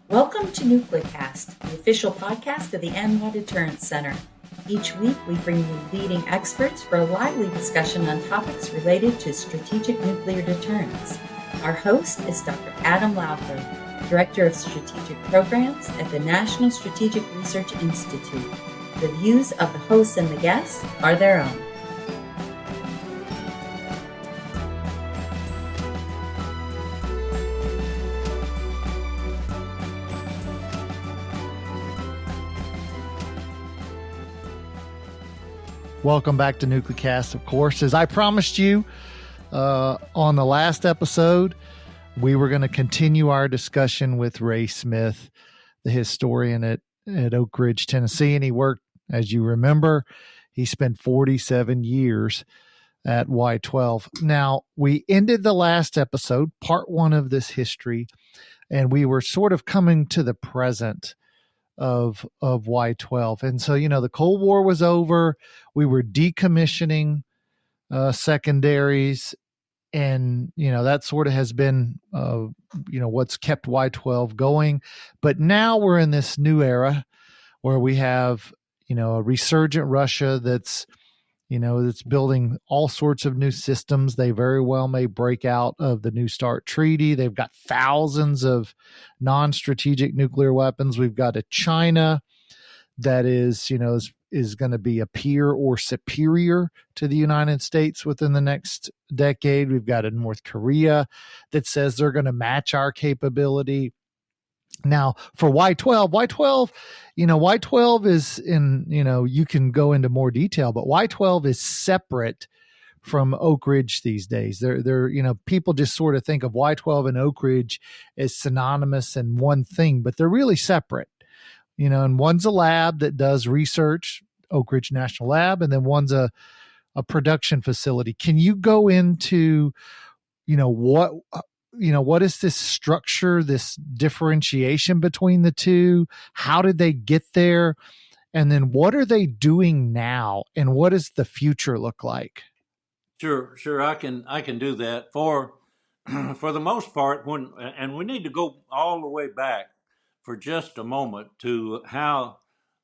Welcome to NuclearCast, the official podcast of the NY Deterrence Center. Each week, we bring you leading experts for a lively discussion on topics related to strategic nuclear deterrence. Our host is Dr. Adam Lowther, Director of Strategic Programs at the National Strategic Research Institute. The views of the hosts and the guests are their own. Welcome back to NuclearCast, of course. As I promised you on the last episode, we were going to continue our discussion with Ray Smith, the historian at Oak Ridge, Tennessee. And he worked, as you remember, he spent 47 years at Y-12. Now, we ended the last episode, part one of this history, and we were sort of coming to the present of Y-12. And so, the Cold War was over. We were decommissioning secondaries. And, that sort of has been, what's kept Y-12 going. But now we're in this new era where we have, a resurgent Russia that's building all sorts of new systems. They very well may break out of the New START treaty. They've got thousands of non-strategic nuclear weapons. We've got a China that is going to be a peer or superior to the United States within the next decade. We've got a North Korea that says they're going to match our capability. Now, for Y-12, Y-12 is in, you can go into more detail, but Y-12 is separate from Oak Ridge these days. They're people just sort of think of Y-12 and Oak Ridge as synonymous and one thing, but they're really separate. And one's a lab that does research, Oak Ridge National Lab, and then one's a production facility. Can you go into, what is this structure, this differentiation between the two? How did they get there? And then what are they doing now? And what does the future look like? Sure. I can do that for for the most part. And we need to go all the way back for just a moment to how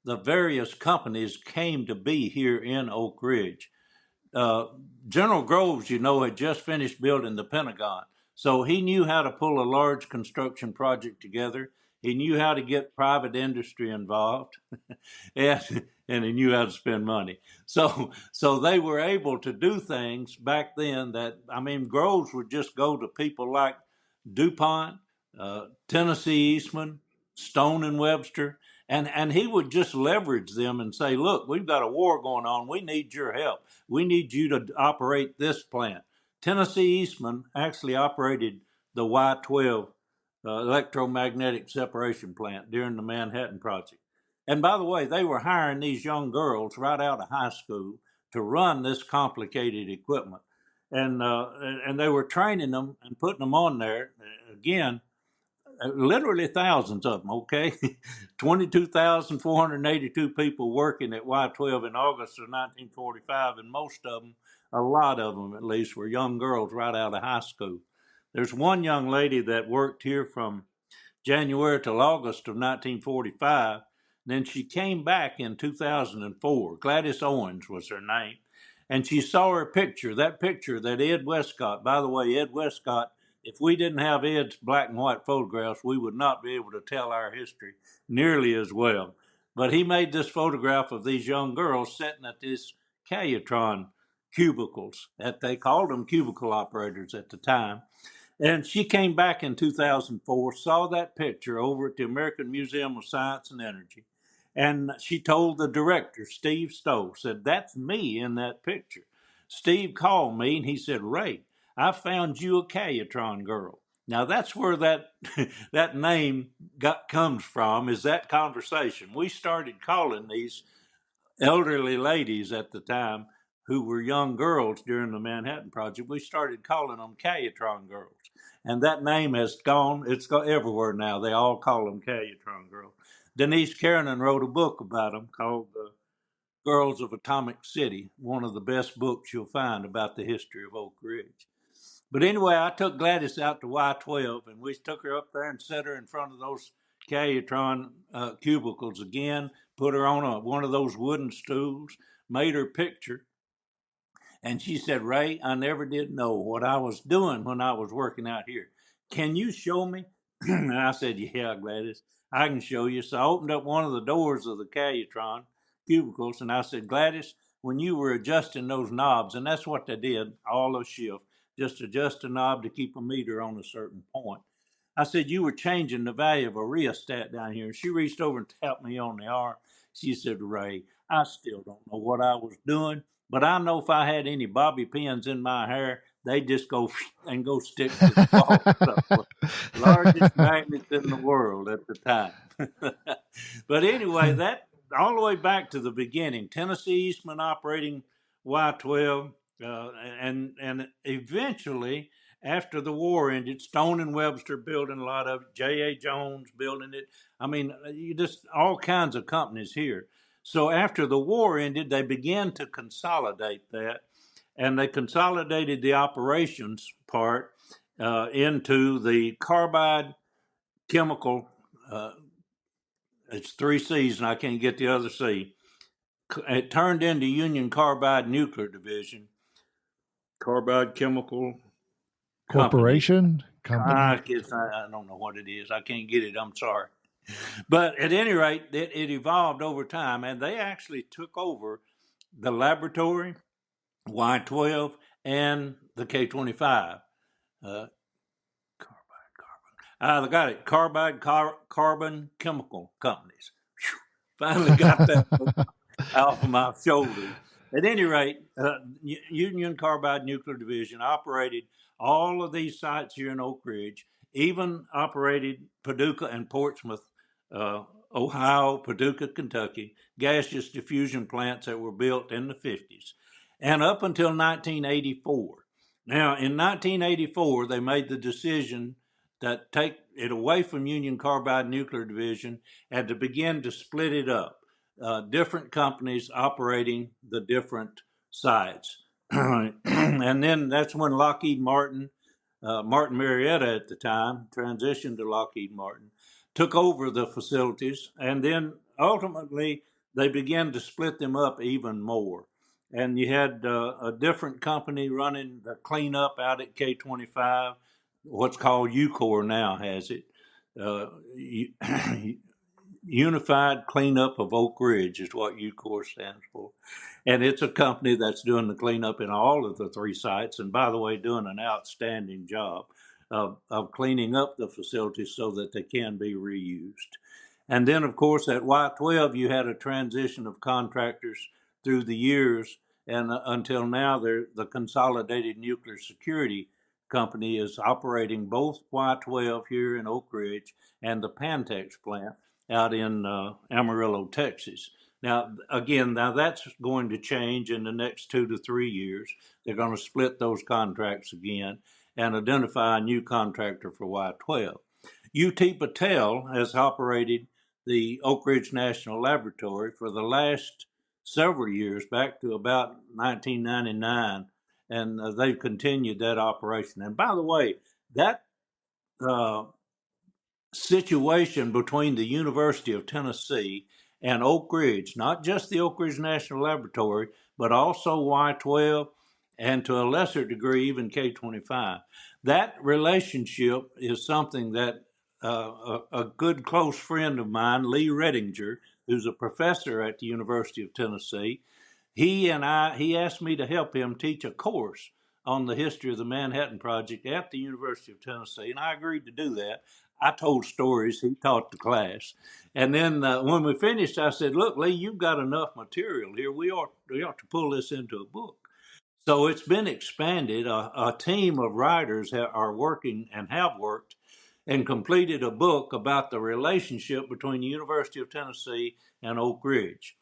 the various companies came to be here in Oak Ridge. General Groves, had just finished building the Pentagon. So he knew how to pull a large construction project together. He knew how to get private industry involved, and he knew how to spend money. So they were able to do things back then Groves would just go to people like DuPont, Tennessee Eastman, Stone and Webster, and he would just leverage them and say, look, we've got a war going on. We need your help. We need you to operate this plant. Tennessee Eastman actually operated the Y-12 electromagnetic separation plant during the Manhattan Project. And by the way, they were hiring these young girls right out of high school to run this complicated equipment. And they were training them and putting them on there. Again, literally thousands of them, okay? 22,482 people working at Y-12 in August of 1945, and most of them, a lot of them at least, were young girls right out of high school. There's one young lady that worked here from January till August of 1945. Then she came back in 2004. Gladys Owens was her name. And she saw her picture, that picture that Ed Westcott, by the way, Ed Westcott, if we didn't have Ed's black and white photographs, we would not be able to tell our history nearly as well. But he made this photograph of these young girls sitting at this Calutron cubicles, that they called them cubicle operators at the time. And she came back in 2004, saw that picture over at the American Museum of Science and Energy. And she told the director, Steve Stowe, said, that's me in that picture. Steve called me and he said, Ray, I found you a Calutron girl. Now that's where that that name comes from, is that conversation. We started calling these elderly ladies at the time who were young girls during the Manhattan Project. We started calling them Calutron girls. And that name has gone, it's gone everywhere now. They all call them Calutron girls. Denise Kiernan wrote a book about them called The Girls of Atomic City, one of the best books you'll find about the history of Oak Ridge. But anyway, I took Gladys out to Y-12, and we took her up there and set her in front of those Calytron cubicles again, put her on one of those wooden stools, made her picture. And she said, Ray, I never did know what I was doing when I was working out here. Can you show me? And I said, yeah, Gladys, I can show you. So I opened up one of the doors of the Calytron cubicles and I said, Gladys, when you were adjusting those knobs, and that's what they did all the shift, just adjust a knob to keep a meter on a certain point. I said, you were changing the value of a rheostat down here. And she reached over and tapped me on the arm. She said, Ray, I still don't know what I was doing, but I know if I had any bobby pins in my hair, they'd just go and go stick to the wall. So, largest magnets in the world at the time. But anyway, that all the way back to the beginning, Tennessee Eastman operating Y-12, and eventually, after the war ended, Stone and Webster building a lot of it, J.A. Jones building it. I mean, you just all kinds of companies here. So after the war ended, they began to consolidate that, and they consolidated the operations part into the carbide chemical. It's three C's, and I can't get the other C. It turned into Union Carbide Nuclear Division, Carbide Chemical Company. Corporation? Company? I don't know what it is. I can't get it. I'm sorry. But at any rate, it evolved over time, and they actually took over the laboratory, Y-12, and the K-25. I got it. Carbon chemical companies. Whew, finally got that off of my shoulders. At any rate, Union Carbide Nuclear Division operated all of these sites here in Oak Ridge, even operated Paducah and Portsmouth, Ohio, Paducah, Kentucky, gaseous diffusion plants that were built in the 50s, and up until 1984. Now, in 1984, they made the decision that take it away from Union Carbide Nuclear Division and to begin to split it up. Different companies operating the different sites. And then that's when Lockheed Martin, Martin Marietta at the time, transitioned to Lockheed Martin, took over the facilities, and then ultimately they began to split them up even more. And you had a different company running the cleanup out at K-25, what's called UCOR now has it. Unified Cleanup of Oak Ridge is what UCOR stands for. And it's a company that's doing the cleanup in all of the three sites. And by the way, doing an outstanding job of cleaning up the facilities so that they can be reused. And then, of course, at Y-12, you had a transition of contractors through the years. And until now, the Consolidated Nuclear Security Company is operating both Y-12 here in Oak Ridge and the Pantex plant out in Amarillo, Texas. Now, again, that's going to change in the next 2 to 3 years. They're going to split those contracts again and identify a new contractor for Y-12. UT Patel has operated the Oak Ridge National Laboratory for the last several years, back to about 1999, and they've continued that operation. And by the way, that situation between the University of Tennessee and Oak Ridge, not just the Oak Ridge National Laboratory, but also Y-12 and to a lesser degree even K-25. That relationship is something that a good close friend of mine, Lee Redinger, who's a professor at the University of Tennessee, he asked me to help him teach a course on the history of the Manhattan Project at the University of Tennessee, and I agreed to do that. I told stories, he taught the class. And then when we finished, I said, look, Lee, you've got enough material here. We ought to pull this into a book. So it's been expanded. A team of writers are working and have worked and completed a book about the relationship between the University of Tennessee and Oak Ridge.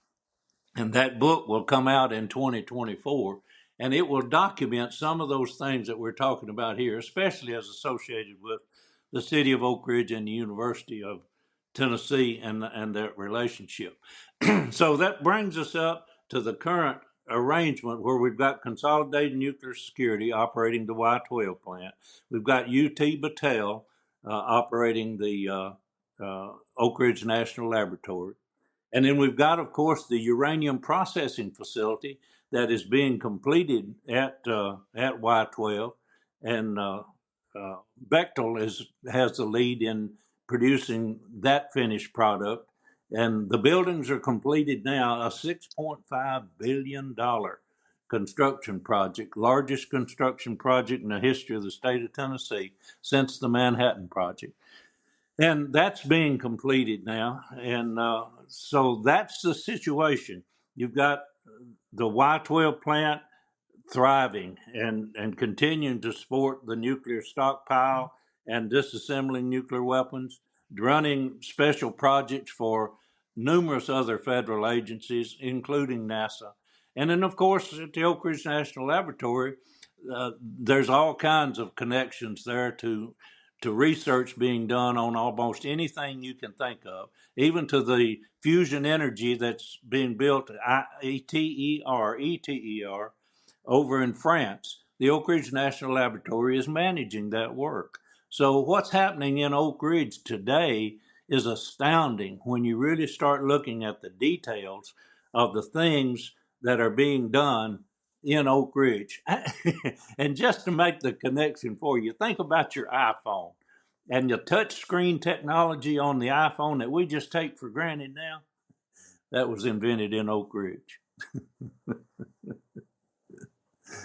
And that book will come out in 2024, and it will document some of those things that we're talking about here, especially as associated with the city of Oak Ridge and the University of Tennessee and that relationship. So that brings us up to the current arrangement where we've got Consolidated Nuclear Security operating the Y-12 plant. We've got UT Battelle operating the Oak Ridge National Laboratory. And then we've got, of course, the uranium processing facility that is being completed at Y-12, and Bechtel has the lead in producing that finished product. And the buildings are completed now, a $6.5 billion construction project, largest construction project in the history of the state of Tennessee since the Manhattan Project. And that's being completed now. And so that's the situation. You've got the Y-12 plant thriving and continuing to support the nuclear stockpile and disassembling nuclear weapons, running special projects for numerous other federal agencies, including NASA. And then, of course, at the Oak Ridge National Laboratory, there's all kinds of connections there to research being done on almost anything you can think of, even to the fusion energy that's being built at ETER over in France. The Oak Ridge National Laboratory is managing that work. So what's happening in Oak Ridge today is astounding when you really start looking at the details of the things that are being done in Oak Ridge. And just to make the connection for you, think about your iPhone and the touch screen technology on the iPhone that we just take for granted now. That was invented in Oak Ridge.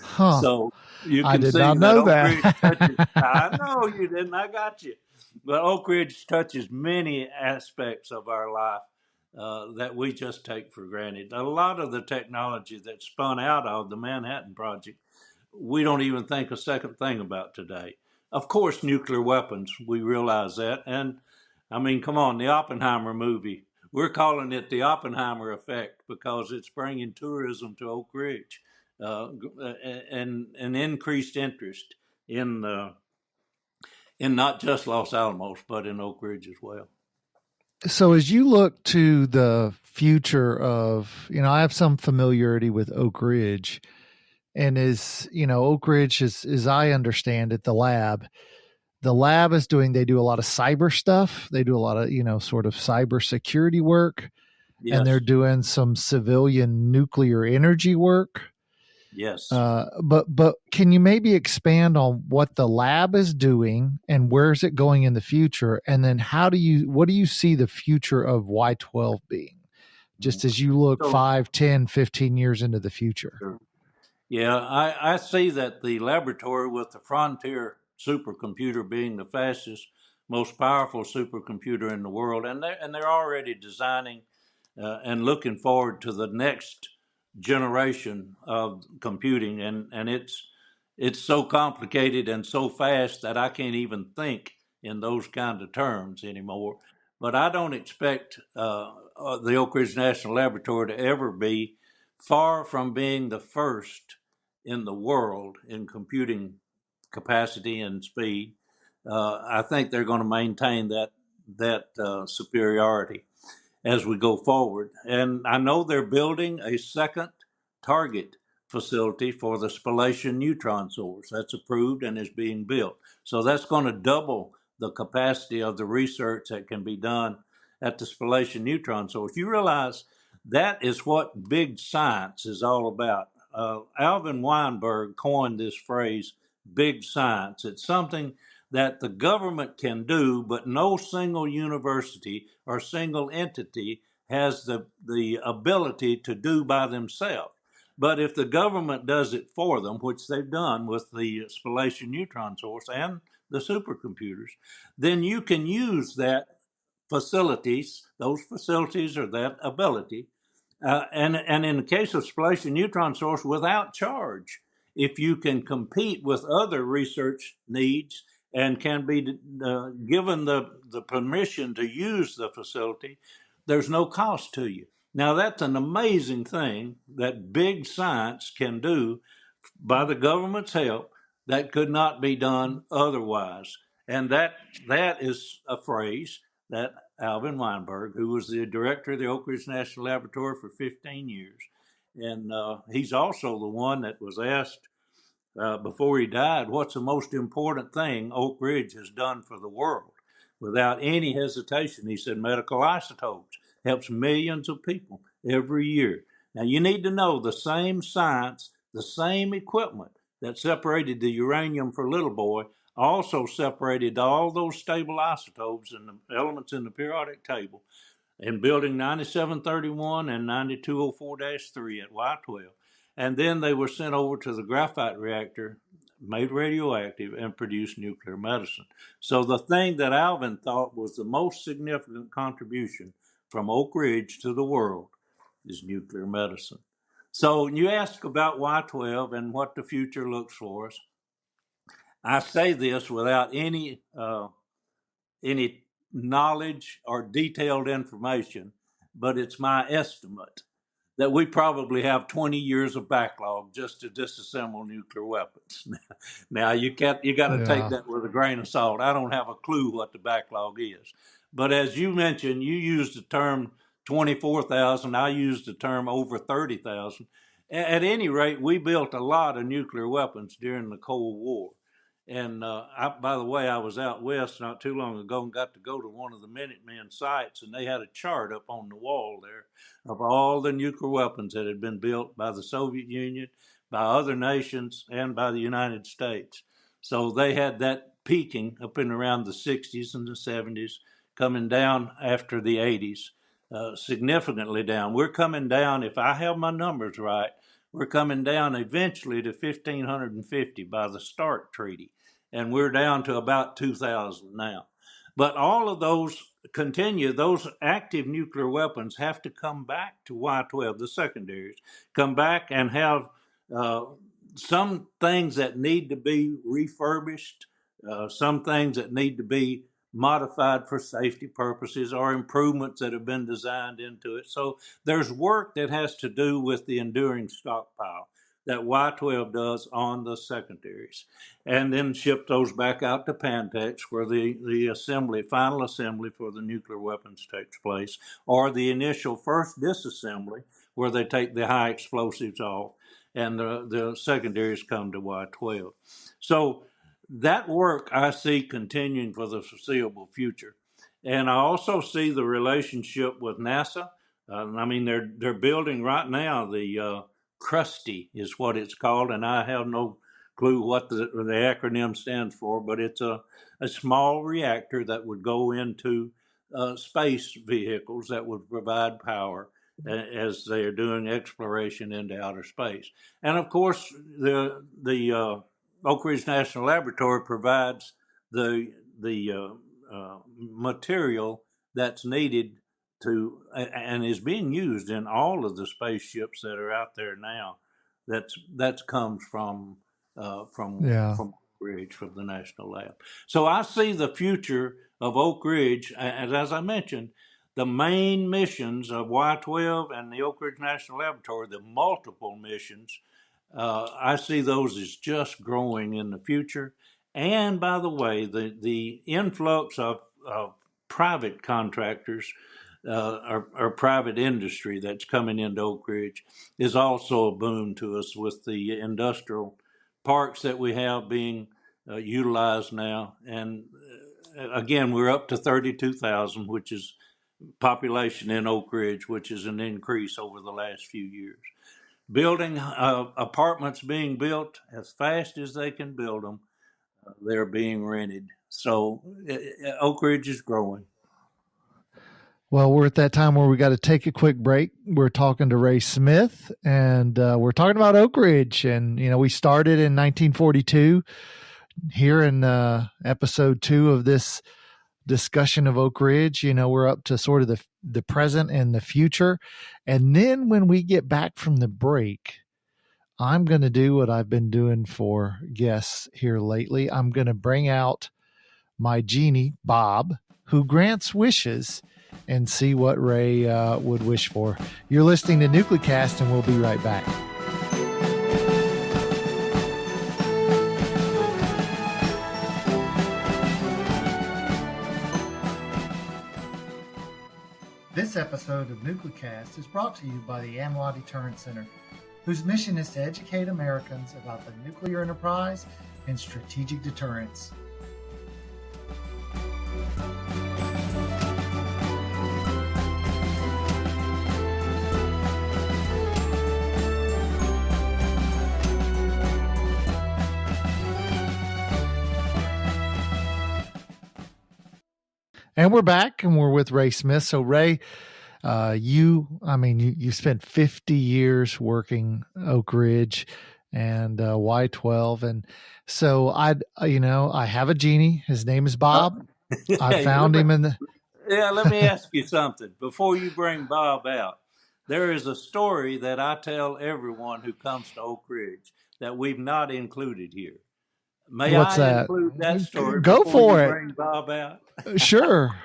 Huh. So you I can did see not that know Oak Ridge that. touches, I know you didn't, I got you. But Oak Ridge touches many aspects of our life that we just take for granted. A lot of the technology that spun out of the Manhattan Project, we don't even think a second thing about today. Of course, nuclear weapons, we realize that. And I mean, come on, the Oppenheimer movie, we're calling it the Oppenheimer effect because it's bringing tourism to Oak Ridge and an increased interest in not just Los Alamos, but in Oak Ridge as well. So as you look to the future of, I have some familiarity with Oak Ridge, and Oak Ridge is, as I understand it, the lab is they do a lot of cyber stuff. They do a lot of, sort of cyber security work, Yes. and they're doing some civilian nuclear energy work. Yes. But can you maybe expand on what the lab is doing and where's it going in the future? And then what do you see the future of Y-12 being? Just as you look 5, 10, 15 years into the future. Sure. Yeah, I see that the laboratory with the Frontier supercomputer being the fastest, most powerful supercomputer in the world, and they're already designing and looking forward to the next generation of computing, and it's so complicated and so fast that I can't even think in those kind of terms anymore. But I don't expect the Oak Ridge National Laboratory to ever be far from being the first in the world in computing capacity and speed. I think they're going to maintain that superiority as we go forward. And I know they're building a second target facility for the spallation neutron source. That's approved and is being built. So that's going to double the capacity of the research that can be done at the spallation neutron source. You realize that is what big science is all about. Alvin Weinberg coined this phrase, big science. It's something that the government can do, but no single university or single entity has the ability to do by themselves. But if the government does it for them, which they've done with the spallation neutron source and the supercomputers, then you can use those facilities or that ability and in the case of spallation neutron source, without charge, if you can compete with other research needs and can be given the permission to use the facility, there's no cost to you. Now, that's an amazing thing that big science can do by the government's help that could not be done otherwise. And that is a phrase that Alvin Weinberg, who was the director of the Oak Ridge National Laboratory for 15 years. And he's also the one that was asked before he died, what's the most important thing Oak Ridge has done for the world? without any hesitation. He said medical isotopes helps millions of people every year. Now, you need to know the same science, the same equipment that separated the uranium for little boy also separated all those stable isotopes and the elements in the periodic table in building 9731 and 9204-3 at Y-12. And then they were sent over to the graphite reactor, made radioactive, and produced nuclear medicine. So the thing that Alvin thought was the most significant contribution from Oak Ridge to the world is nuclear medicine. So you ask about Y-12 and what the future looks for us. I say this without any knowledge or detailed information, but it's my estimate that we probably have 20 years of backlog just to disassemble nuclear weapons. Now you got to take that with a grain of salt. I don't have a clue what the backlog is, but as you mentioned, you used the term 24,000. I used the term over 30,000. At any rate, we built a lot of nuclear weapons during the Cold War. And by the way, I was out west not too long ago and got to go to one of the Minutemen sites, and they had a chart up on the wall there of all the nuclear weapons that had been built by the Soviet Union, by other nations, and by the United States. So they had that peaking up in around the 60s and the 70s, coming down after the 80s, significantly down. We're coming down, if I have my numbers right, we're coming down eventually to 1,550 by the START Treaty, and we're down to about 2,000 now. But all of those continue. Those active nuclear weapons have to come back to Y-12, the secondaries, come back and have some things that need to be refurbished, some things that need to be modified for safety purposes or improvements that have been designed into it. So there's work that has to do with the enduring stockpile that Y-12 does on the secondaries, and then ship those back out to Pantex where the assembly, final assembly for the nuclear weapons takes place, or the initial first disassembly where they take the high explosives off and the secondaries come to Y-12. So that work I see continuing for the foreseeable future. And I also see the relationship with NASA. I mean, they're building right now the Krusty is what it's called, and I have no clue what the acronym stands for, but it's a small reactor that would go into space vehicles that would provide power as they are doing exploration into outer space. And of course, the Oak Ridge National Laboratory provides the material that's needed to and is being used in all of the spaceships that are out there now. That comes from Oak Ridge, from the National Lab. So I see the future of Oak Ridge, as I mentioned, the main missions of Y-12 and the Oak Ridge National Laboratory, the multiple missions. I see those as just growing in the future. And by the way, the influx of private contractors or private industry that's coming into Oak Ridge is also a boon to us with the industrial parks that we have being utilized now. And again, we're up to 32,000, which is population in Oak Ridge, which is an increase over the last few years. Building apartments being built as fast as they can build them. They're being rented. So Oak Ridge is growing. Well, we're at that time where we got to take a quick break. We're talking to Ray Smith, and we're talking about Oak Ridge. And, you know, we started in 1942 here in episode 2 of this discussion of Oak Ridge. You know, we're up to sort of the present and the future. And then when we get back from the break, I'm going to do what I've been doing for guests here lately. I'm going to bring out my genie, Bob, who grants wishes, and see what Ray would wish for. You're listening to Nuclecast, and we'll be right back. This episode of Nuclecast is brought to you by the Anthology Deterrence Center, whose mission is to educate Americans about the nuclear enterprise and strategic deterrence. And we're back, and we're with Ray Smith. So Ray, you spent 50 years working Oak Ridge and Y-12, and so I have a genie. His name is Bob. I Hey, found him in the. let me ask you something before you bring Bob out. There is a story that I tell everyone who comes to Oak Ridge that we've not included here. May What's I that? include that story Go before you for it. bring Bob out? Sure.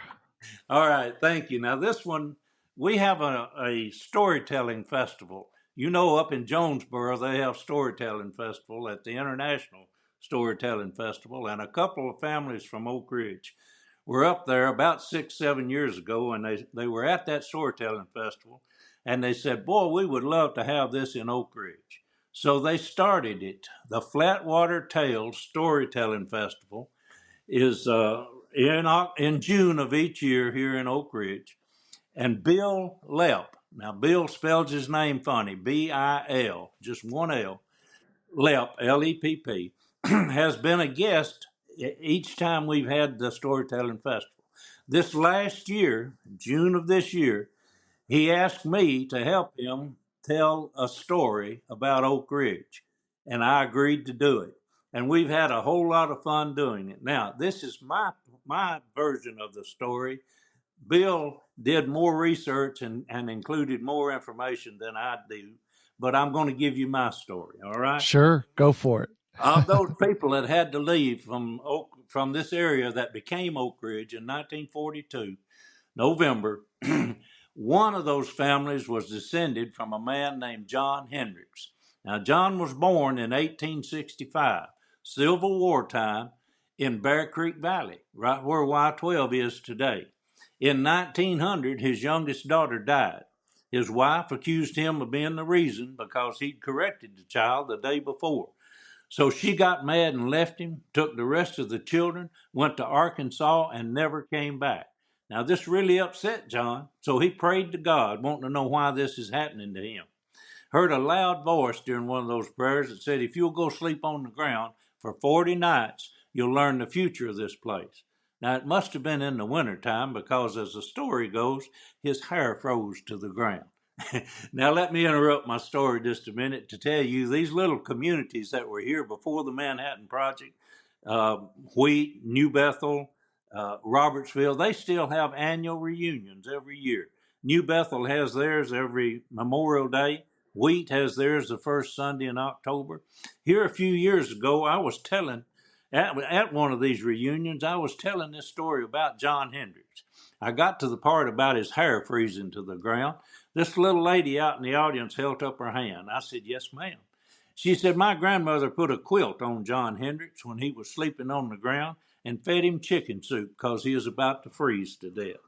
All right, thank you. Now, this one, we have a storytelling festival. You know, up in Jonesboro, they have storytelling festival at the International Storytelling Festival, and a couple of families from Oak Ridge were up there about 6, 7 years ago, and they were at that storytelling festival, and they said, "Boy, we would love to have this in Oak Ridge." So they started it. The Flatwater Tales Storytelling Festival is in June of each year here in Oak Ridge. And Bill Lepp, now Bill spells his name funny, B-I-L, just one L, Lepp, L-E-P-P, has been a guest each time we've had the Storytelling Festival. This last year, June of this year, he asked me to help him tell a story about Oak Ridge, and I agreed to do it. And we've had a whole lot of fun doing it. Now, this is my version of the story. Bill did more research and included more information than I do, but I'm going to give you my story, all right? Sure. Go for it. Of those people that had to leave from this area that became Oak Ridge in 1942, November, one of those families was descended from a man named John Hendricks. Now, John was born in 1865, Civil War time, in Bear Creek Valley, right where Y-12 is today. In 1900, his youngest daughter died. His wife accused him of being the reason because he'd corrected the child the day before. So she got mad and left him, took the rest of the children, went to Arkansas, and never came back. Now, this really upset John, so he prayed to God, wanting to know why this is happening to him. Heard a loud voice during one of those prayers that said, "If you'll go sleep on the ground for 40 nights, you'll learn the future of this place." Now, it must have been in the wintertime because, as the story goes, his hair froze to the ground. Now, let me interrupt my story just a minute to tell you these little communities that were here before the Manhattan Project, Wheat, New Bethel, Robertsville, they still have annual reunions every year. New Bethel has theirs every Memorial Day. Wheat has theirs the first Sunday in October. Here a few years ago, I was telling, at one of these reunions, I was telling this story about John Hendricks. I got to the part about his hair freezing to the ground. This little lady out in the audience held up her hand. I said, "Yes, ma'am." She said, "My grandmother put a quilt on John Hendricks when he was sleeping on the ground and fed him chicken soup because he was about to freeze to death."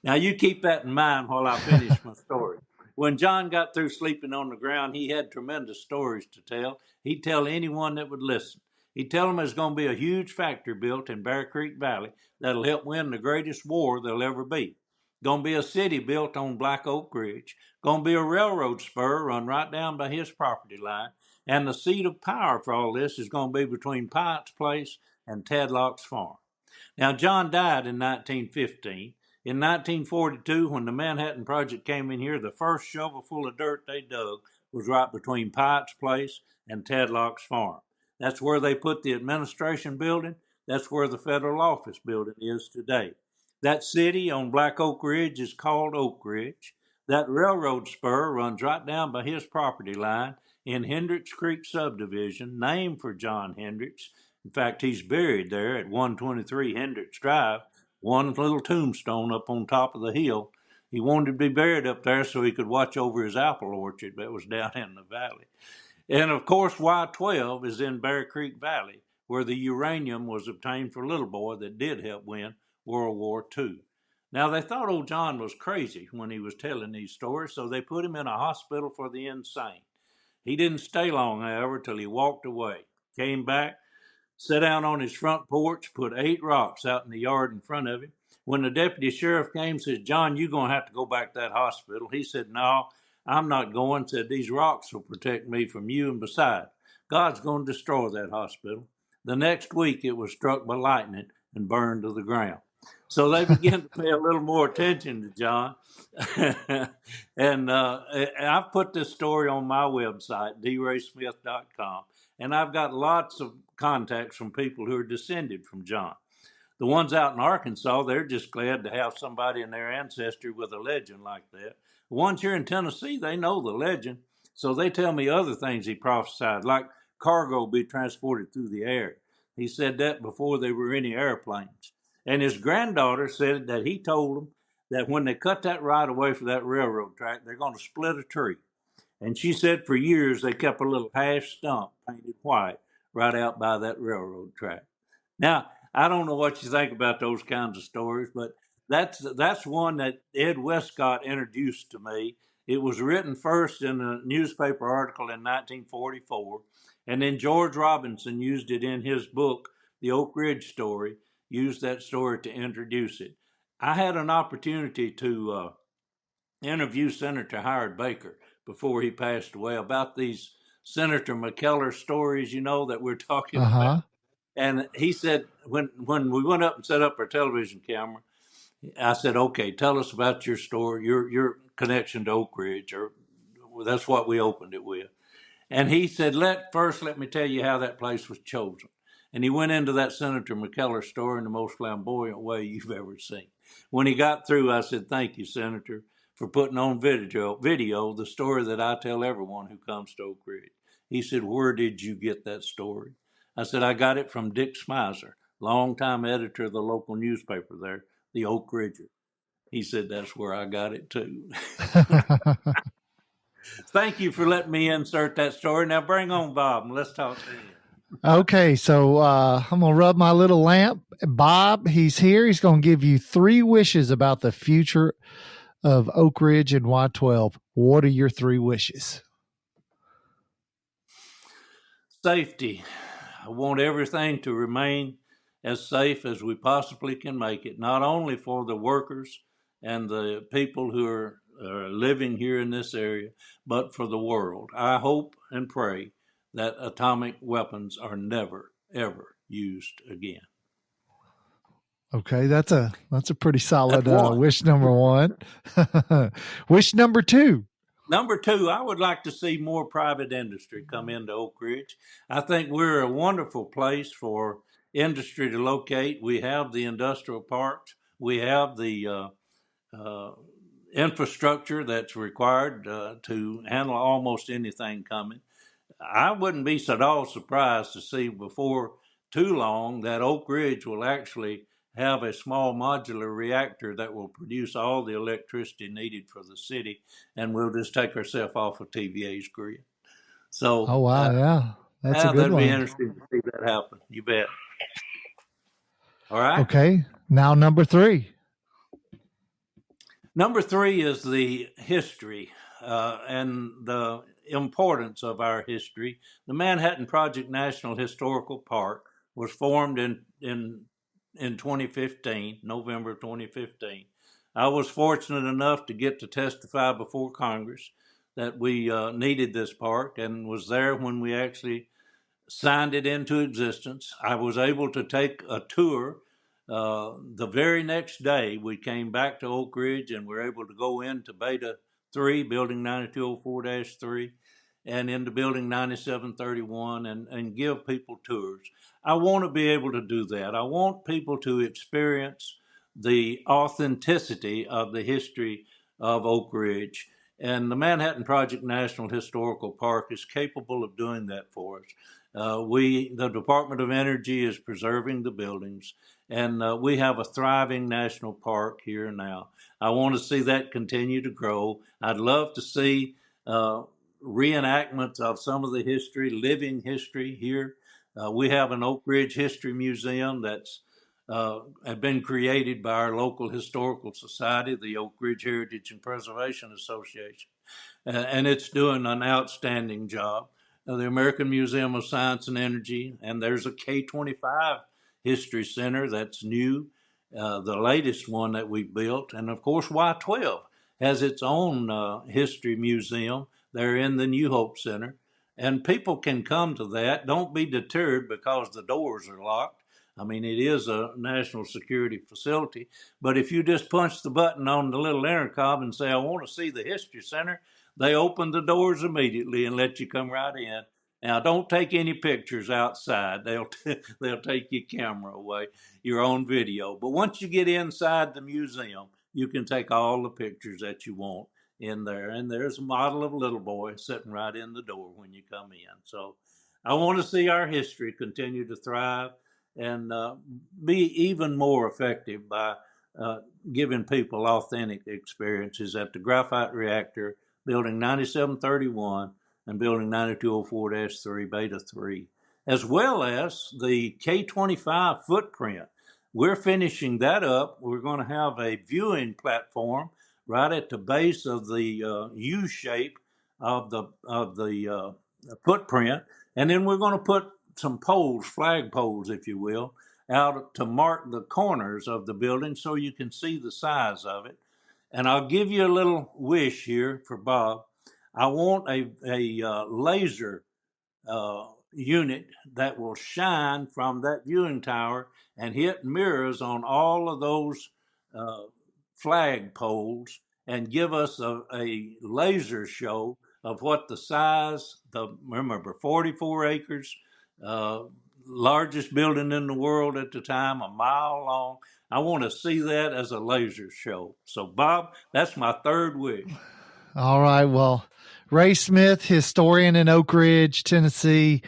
Now, you keep that in mind while I finish my story. When John got through sleeping on the ground, he had tremendous stories to tell. He'd tell anyone that would listen. He'd tell them there's going to be a huge factory built in Bear Creek Valley that'll help win the greatest war there'll ever be. Going to be a city built on Black Oak Ridge. Going to be a railroad spur run right down by his property line. And the seat of power for all this is going to be between Pyatt's Place and Tadlock's Farm. Now, John died in 1915. In 1942, when the Manhattan Project came in here, the first shovel full of dirt they dug was right between Pyatt's Place and Tadlock's Farm. That's where they put the administration building. That's where the federal office building is today. That city on Black Oak Ridge is called Oak Ridge. That railroad spur runs right down by his property line in Hendricks Creek subdivision, named for John Hendricks. In fact, he's buried there at 123 Hendricks Drive, one little tombstone up on top of the hill. He wanted to be buried up there so he could watch over his apple orchard that was down in the valley. And of course, Y-12 is in Bear Creek Valley, where the uranium was obtained for Little Boy that did help win World War II. Now, they thought old John was crazy when he was telling these stories, so they put him in a hospital for the insane. He didn't stay long, however, till he walked away. Came back, sat down on his front porch, put 8 rocks out in the yard in front of him. When the deputy sheriff came, said, "John, you're going to have to go back to that hospital." He said, "No, I'm not going." Said, "These rocks will protect me from you, and besides, God's going to destroy that hospital." The next week, it was struck by lightning and burned to the ground. So they began to pay a little more attention to John. And I've put this story on my website, draysmith.com, and I've got lots of contacts from people who are descended from John. The ones out in Arkansas, they're just glad to have somebody in their ancestry with a legend like that. The ones here in Tennessee, they know the legend, so they tell me other things he prophesied, like cargo be transported through the air. He said that before there were any airplanes. And his granddaughter said that he told them that when they cut that right away for that railroad track, they're going to split a tree. And she said for years they kept a little half stump painted white right out by that railroad track. Now, I don't know what you think about those kinds of stories, but that's one that Ed Westcott introduced to me. It was written first in a newspaper article in 1944, and then George Robinson used it in his book, The Oak Ridge Story, used that story to introduce it. I had an opportunity to interview Senator Howard Baker before he passed away about these Senator McKellar stories, that we're talking about. Uh-huh. And he said, when we went up and set up our television camera, I said, okay, tell us about your story, your connection to Oak Ridge, or that's what we opened it with. And he said, let me tell you how that place was chosen. And he went into that Senator McKellar story in the most flamboyant way you've ever seen. When he got through, I said, thank you, Senator, for putting on video the story that I tell everyone who comes to Oak Ridge. He said, where did you get that story? I said, I got it from Dick Smizer, longtime editor of the local newspaper there, the Oak Ridger. He said, that's where I got it too. Thank you for letting me insert that story. Now bring on Bob and let's talk to him. Okay, so I'm going to rub my little lamp. Bob, he's here. He's going to give you 3 wishes about the future of Oak Ridge and Y-12. What are your 3 wishes? Safety. I want everything to remain as safe as we possibly can make it, not only for the workers and the people who are living here in this area, but for the world. I hope and pray that atomic weapons are never, ever used again. Okay, that's a pretty solid That's wish number 1. Wish number 2. Number 2, I would like to see more private industry come into Oak Ridge. I think we're a wonderful place for industry to locate. We have the industrial parks. We have the infrastructure that's required to handle almost anything coming. I wouldn't be at all surprised to see before too long that Oak Ridge will actually have a small modular reactor that will produce all the electricity needed for the city, and we'll just take ourselves off of TVA's grid. So, oh wow, yeah, that's a good that'd one. be interesting to see that happen. You bet. All right. Okay, now number 3. Number 3 is the history and the importance of our history. The Manhattan Project National Historical Park was formed in 2015, November 2015. I was fortunate enough to get to testify before Congress that we needed this park, and was there when we actually signed it into existence. I was able to take a tour. The very next day, we came back to Oak Ridge and were able to go into Beta 3, Building 9204-3, and into Building 9731 and give people tours. I want to be able to do that. I want people to experience the authenticity of the history of Oak Ridge. And the Manhattan Project National Historical Park is capable of doing that for us. The Department of Energy is preserving the buildings, and we have a thriving national park here now. I want to see that continue to grow. I'd love to see reenactments of some of the history, living history here. We have an Oak Ridge History Museum that's been created by our local historical society, the Oak Ridge Heritage and Preservation Association, and it's doing an outstanding job. The American Museum of Science and Energy, and there's a K-25 History Center that's new, the latest one that we've built. And of course, Y-12 has its own history museum there in the New Hope Center. And people can come to that. Don't be deterred because the doors are locked. I mean, it is a national security facility. But if you just punch the button on the little intercom and say, I want to see the History Center, they open the doors immediately and let you come right in. Now, don't take any pictures outside. They'll take your camera away, your own video. But once you get inside the museum, you can take all the pictures that you want in there. And there's a model of a little boy sitting right in the door when you come in. So I want to see our history continue to thrive and be even more effective by giving people authentic experiences at the Graphite Reactor, Building 9731 and Building 9204-3, Beta 3, as well as the K-25 footprint. We're finishing that up. We're going to have a viewing platform right at the base of the U shape of the footprint, and then we're going to put some poles, flag poles, if you will, out to mark the corners of the building so you can see the size of it. And I'll give you a little wish here for Bob. I want a laser unit that will shine from that viewing tower and hit mirrors on all of those flag poles and give us a laser show of what the size, remember 44 acres, largest building in the world at the time, a mile long. I want to see that as a laser show. So, Bob, that's my third wish. All right. Well, Ray Smith, historian in Oak Ridge, Tennessee,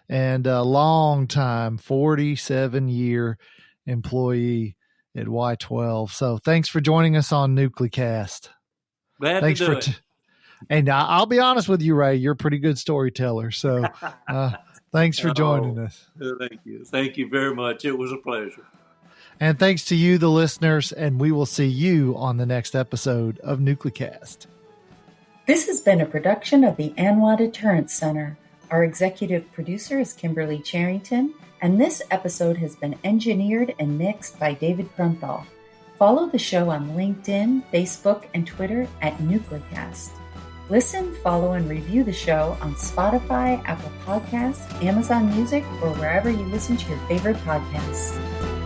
and a long time, 47-year employee at Y-12. So thanks for joining us on Nuclecast. Glad to do it. And I'll be honest with you, Ray, you're a pretty good storyteller. So thanks for joining us. Thank you. Thank you very much. It was a pleasure. And thanks to you, the listeners, and we will see you on the next episode of Nuclecast. This has been a production of the ANWA Deterrence Center. Our executive producer is Kimberly Charrington, and this episode has been engineered and mixed by David Krumthal. Follow the show on LinkedIn, Facebook, and Twitter at Nuclecast. Listen, follow, and review the show on Spotify, Apple Podcasts, Amazon Music, or wherever you listen to your favorite podcasts.